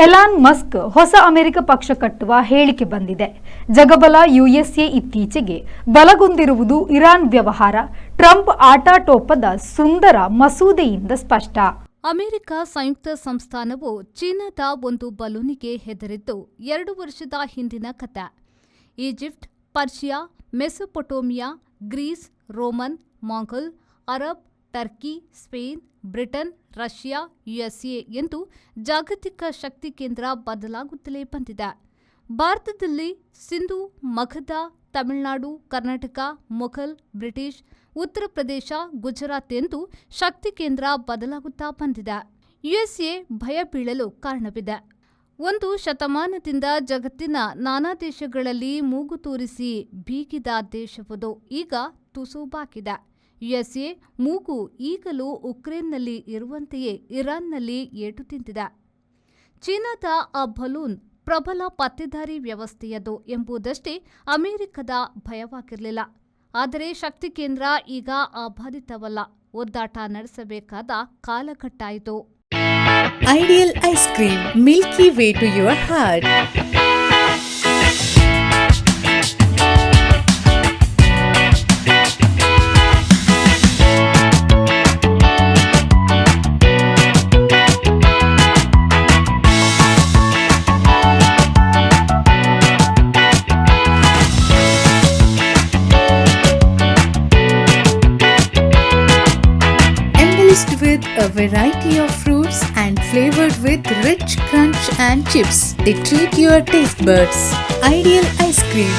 Elon Musk ಹೊಸ America ಪಕ್ಷ ಕಟ್ಟುವ ಹೇಳಿಕೆ ಬಂದಿದೆ. ಜಗಬಲ ಯುಎಸ್ಎ ಇತ್ತೀಚೆಗೆ ಬಲಗೊಂಡಿರುವುದು ಇರಾನ್ ವ್ಯವಹಾರ ಟ್ರಂಪ್ ಆಟಾಟೋಪದ ಸುಂದರ ಮಸೂದೆಯಿಂದ ಸ್ಪಷ್ಟ. ಅಮೆರಿಕ ಸಂಯುಕ್ತ ಸಂಸ್ಥಾನವು ಚೀನಾದ ಒಂದು ಬಲೂನಿಗೆ ಹೆದರಿದ್ದು 2 ವರ್ಷದ ಹಿಂದಿನ ಕಥೆ. Egypt, Persia, Mesopotamia, Greece, Roman, Mongol, Arab, Turkey, Spain, Britain, Russia, USA ಎಂದು ಜಾಗತಿಕ ಶಕ್ತಿ ಕೇಂದ್ರ ಬದಲಾಗುತ್ತಲೇ ಬಂದಿದೆ. ಭಾರತದಲ್ಲಿ ಸಿಂಧು, ಮಗಧ, ತಮಿಳುನಾಡು, ಕರ್ನಾಟಕ, ಮೊಘಲ್, ಬ್ರಿಟಿಷ್, ಉತ್ತರ ಪ್ರದೇಶ, ಗುಜರಾತ್ ಎಂದು ಶಕ್ತಿ ಕೇಂದ್ರ ಬದಲಾಗುತ್ತಾ ಬಂದಿದೆ. ಯುಎಸ್ಎ ಭಯ ಬೀಳಲು ಕಾರಣವಿದೆ. 1 ಶತಮಾನದಿಂದ ಜಗತ್ತಿನ ನಾನಾ ದೇಶಗಳಲ್ಲಿ ಮೂಗು ತೂರಿಸಿ ಬೀಗಿದ ದೇಶವದು ಈಗ ತುಸು ಬಾಕಿದೆ. ಯುಎಸ್ಎ ಮೂಗು ಈಗಲೂ ಉಕ್ರೇನ್ನಲ್ಲಿ ಇರುವಂತೆಯೇ ಇರಾನ್ನಲ್ಲಿ ಏಟು ತಿಂದಿದೆ. ಚೀನಾದ ಆ ಬಲೂನ್ ಪ್ರಬಲ ಪತ್ತೆದಾರಿ ವ್ಯವಸ್ಥೆಯದು ಎಂಬುದಷ್ಟೇ ಅಮೆರಿಕದ ಭಯವಾಗಿರಲಿಲ್ಲ. ಆದರೆ ಶಕ್ತಿ ಕೇಂದ್ರ ಈಗ ಅಬಾಧಿತವಲ್ಲ. ಒದ್ದಾಟ ನಡೆಸಬೇಕಾದ ಕಾಲಘಟ್ಟಾಯಿತು. Ideal ice cream, milky way to your heart. With a variety of fruits and flavored with rich crunch and chips, they treat your taste buds. Ideal ice cream.